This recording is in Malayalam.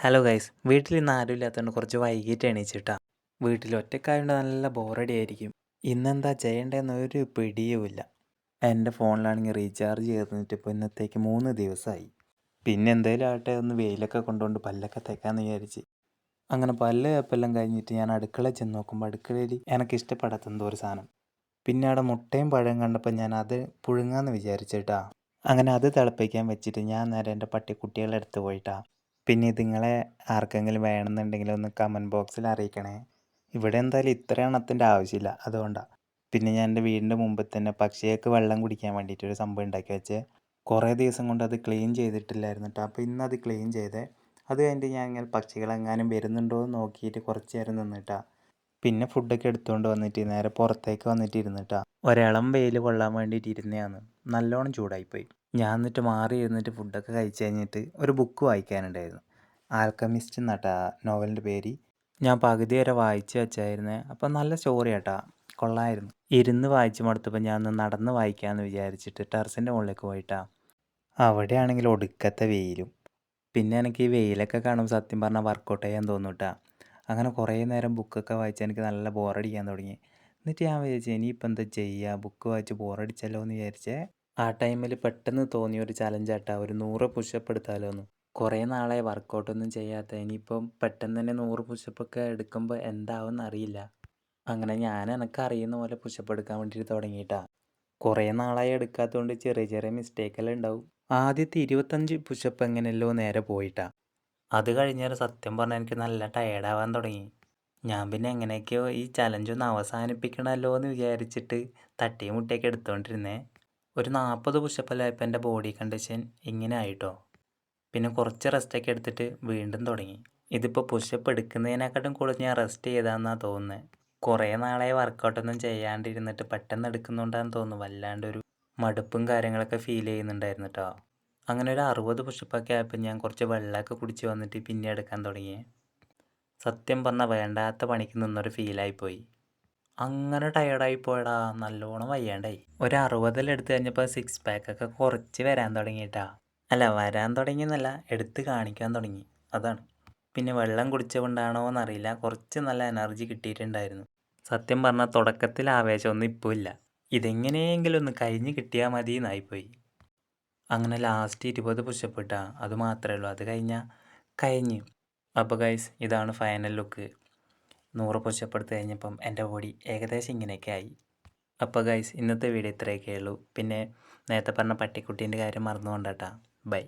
ഹലോ ഗൈസ്, വീട്ടിൽ ഇന്ന് ആരും ഇല്ലാത്തതുകൊണ്ട് കുറച്ച് വൈകിട്ട് എണീച്ചിട്ടാ. വീട്ടിൽ ഒറ്റക്കായതുകൊണ്ട് നല്ല ബോറടി ആയിരിക്കും. ഇന്നെന്താ ചെയ്യേണ്ടതെന്ന് ഒരു പിടിയുമില്ല. എൻ്റെ ഫോണിലാണെങ്കിൽ റീചാർജ് ചെയ്തിട്ട് ഇപ്പോൾ ഇന്നത്തേക്ക് 3 ദിവസമായി. പിന്നെ എന്തേലും ആട്ടെ ഒന്ന് വെയിലൊക്കെ കൊണ്ടുകൊണ്ട് പല്ലൊക്കെ തേക്കാമെന്ന് വിചാരിച്ച്. അങ്ങനെ പല്ല് തേപ്പെല്ലാം കഴിഞ്ഞിട്ട് ഞാൻ അടുക്കളയിൽ ചെന്ന് നോക്കുമ്പോൾ അടുക്കളയിൽ എനിക്ക് ഇഷ്ടപ്പെടാത്ത എന്തോ ഒരു സാധനം. പിന്നെ അവിടെ മുട്ടയും പഴവും കണ്ടപ്പോൾ ഞാൻ അത് പുഴുങ്ങാമെന്ന് വിചാരിച്ചിട്ടാ. അങ്ങനെ അത് തിളപ്പിക്കാൻ വെച്ചിട്ട് ഞാൻ നേരെ എൻ്റെ പട്ടിക്കുട്ടികളെ അടുത്ത് പോയിട്ടാ. പിന്നെ ഇതിങ്ങളെ ആർക്കെങ്കിലും വേണമെന്നുണ്ടെങ്കിൽ ഒന്ന് കമൻറ്റ് ബോക്സിൽ അറിയിക്കണേ. ഇവിടെ എന്തായാലും ഇത്ര എണ്ണത്തിൻ്റെ ആവശ്യമില്ല, അതുകൊണ്ടാണ്. പിന്നെ ഞാൻ എൻ്റെ വീടിൻ്റെ മുമ്പിൽ തന്നെ പക്ഷികൾക്ക് വെള്ളം കുടിക്കാൻ വേണ്ടിയിട്ടൊരു സംഭവം ഉണ്ടാക്കി വെച്ചേ. കുറേ ദിവസം കൊണ്ട് അത് ക്ലീൻ ചെയ്തിട്ടില്ലായിരുന്നു കേട്ടോ. അപ്പോൾ ഇന്നത് ക്ലീൻ ചെയ്തേ. അത് കഴിഞ്ഞിട്ട് ഞാൻ ഇങ്ങനെ പക്ഷികളെങ്ങാനും വരുന്നുണ്ടോ എന്ന് നോക്കിയിട്ട് കുറച്ച് നേരം നിന്നിട്ടാ. പിന്നെ ഫുഡൊക്കെ എടുത്തുകൊണ്ട് വന്നിട്ട് നേരെ പുറത്തേക്ക് വന്നിട്ട് ഇരുന്നിട്ടാ. ഒരിളം വെയിൽ കൊള്ളാൻ വേണ്ടിയിട്ട് ഇരുന്നതാണ്. നല്ലോണം ചൂടായിപ്പോയി. ഞാൻ എന്നിട്ട് മാറി ഇരുന്നിട്ട് ഫുഡൊക്കെ കഴിച്ച് കഴിഞ്ഞിട്ട് ഒരു ബുക്ക് വായിക്കാനുണ്ടായിരുന്നു. ആൽക്കമിസ്റ്റ് എന്നാട്ടാ നോവലിൻ്റെ പേര്. ഞാൻ പകുതി വരെ വായിച്ച് വെച്ചായിരുന്നേ. അപ്പം നല്ല സ്റ്റോറി ആട്ടാ, കൊള്ളായിരുന്നു. ഇരുന്ന് വായിച്ച് മടുത്തപ്പോൾ ഞാൻ ഒന്ന് നടന്ന് വായിക്കാമെന്ന് വിചാരിച്ചിട്ട് ടെറസിൻ്റെ മുകളിലേക്ക് പോയിട്ടാ. അവിടെയാണെങ്കിൽ ഒടുക്കത്തെ വെയിലും. പിന്നെ എനിക്ക് ഈ വെയിലൊക്കെ കാണുമ്പോൾ സത്യം പറഞ്ഞാൽ വർക്കൗട്ട് ചെയ്യാൻ തോന്നൂട്ടാ. അങ്ങനെ കുറേ നേരം ബുക്കൊക്കെ വായിച്ച് എനിക്ക് നല്ല ബോറടിക്കാൻ തുടങ്ങി. എന്നിട്ട് ഞാൻ വിചാരിച്ചു ഇനിയിപ്പോൾ എന്താ ചെയ്യുക, ബുക്ക് വായിച്ച് ബോറടിച്ചല്ലോ എന്ന് വിചാരിച്ചേ. ആ ടൈമിൽ പെട്ടെന്ന് തോന്നിയ ഒരു ചലഞ്ചാട്ടാ, ഒരു 100 പുഷപ്പ് എടുത്താലോ എന്ന്. കുറേ നാളായി വർക്കൗട്ടൊന്നും ചെയ്യാത്ത, ഇനിയിപ്പം പെട്ടെന്ന് തന്നെ 100 പുഷപ്പൊക്കെ എടുക്കുമ്പോൾ എന്താവുമെന്ന് അറിയില്ല. അങ്ങനെ ഞാൻ എനിക്കറിയുന്ന പോലെ പുഷപ്പ് എടുക്കാൻ വേണ്ടിയിട്ട് തുടങ്ങിയിട്ടാ. കുറേ നാളായി എടുക്കാത്തതുകൊണ്ട് ചെറിയ ചെറിയ മിസ്റ്റേക്കെല്ലാം ഉണ്ടാവും. ആദ്യത്തെ 25 പുഷപ്പ് എങ്ങനെയല്ലോ നേരെ പോയിട്ടാ. അത് കഴിഞ്ഞാൽ സത്യം പറഞ്ഞാൽ എനിക്ക് നല്ല ടയേർഡാവാൻ തുടങ്ങി. ഞാൻ പിന്നെ എങ്ങനെയൊക്കെയോ ഈ ചലഞ്ചൊന്ന് അവസാനിപ്പിക്കണമല്ലോ എന്ന് വിചാരിച്ചിട്ട് തട്ടിയും മുട്ടിയൊക്കെ എടുത്തുകൊണ്ടിരുന്നേ. ഒരു 40 പുഷപ്പെല്ലാം ആയപ്പോൾ എൻ്റെ ബോഡി കണ്ടീഷൻ ഇങ്ങനെ ആയിട്ടോ. പിന്നെ കുറച്ച് റെസ്റ്റൊക്കെ എടുത്തിട്ട് വീണ്ടും തുടങ്ങി. ഇതിപ്പോൾ പുഷപ്പ് എടുക്കുന്നതിനെക്കാട്ടും കൂടുതൽ ഞാൻ റെസ്റ്റ് ചെയ്താന്നാണ് തോന്നുന്നത്. കുറേ നാളായി വർക്കൗട്ടൊന്നും ചെയ്യാണ്ടിരുന്നിട്ട് പെട്ടെന്ന് എടുക്കുന്നുണ്ടാന്ന് തോന്നുന്നു. വല്ലാണ്ടൊരു മടുപ്പും കാര്യങ്ങളൊക്കെ ഫീൽ ചെയ്യുന്നുണ്ടായിരുന്നു കേട്ടോ. അങ്ങനെ ഒരു 60 പുഷപ്പൊക്കെ ആയപ്പോൾ ഞാൻ കുറച്ച് വെള്ളമൊക്കെ കുടിച്ച് വന്നിട്ട് പിന്നെ എടുക്കാൻ തുടങ്ങി. സത്യം പറഞ്ഞാൽ വേണ്ടാത്ത പണിക്ക് നിന്നൊരു ഫീലായിപ്പോയി. അങ്ങനെ ടയേർഡായി പോയടാ, നല്ലോണം വയ്യാണ്ടായി. ഒരു 60 എടുത്ത് കഴിഞ്ഞപ്പോൾ 6 പാക്കൊക്കെ കുറച്ച് വരാൻ തുടങ്ങിയിട്ടാ. അല്ല, വരാൻ തുടങ്ങിയെന്നല്ല, എടുത്ത് കാണിക്കാൻ തുടങ്ങി, അതാണ്. പിന്നെ വെള്ളം കുടിച്ചുകൊണ്ടാണോ എന്നറിയില്ല, കുറച്ച് നല്ല എനർജി കിട്ടിയിട്ടുണ്ടായിരുന്നു. സത്യം പറഞ്ഞാൽ തുടക്കത്തിൽ ആവേശമൊന്നും ഇപ്പോൾ ഇല്ല. ഇതെങ്ങനെയെങ്കിലും ഒന്ന് കഴിഞ്ഞ് കിട്ടിയാൽ മതി എന്നായിപ്പോയി. അങ്ങനെ ലാസ്റ്റ് 20 പുഷപ്പ് ഇട്ടാ, അത് മാത്രമേ ഉള്ളൂ. അത് കഴിഞ്ഞാൽ കഴിഞ്ഞു. അപ്പോൾ ഗൈസ്, ഇതാണ് ഫൈനൽ ലുക്ക്. 100 പുഷപ്പ് എടുത്ത് കഴിഞ്ഞപ്പം എൻ്റെ ബോഡി ഏകദേശം ഇങ്ങനെയൊക്കെ ആയി. അപ്പോൾ ഗൈസ്, ഇന്നത്തെ വീഡിയോ ഇത്രയൊക്കെ ഉള്ളൂ. പിന്നെ നേരത്തെ പറഞ്ഞ പട്ടിക്കുട്ടീൻ്റെ കാര്യം മറന്നു കൊണ്ടാട്ടാ. ബൈ.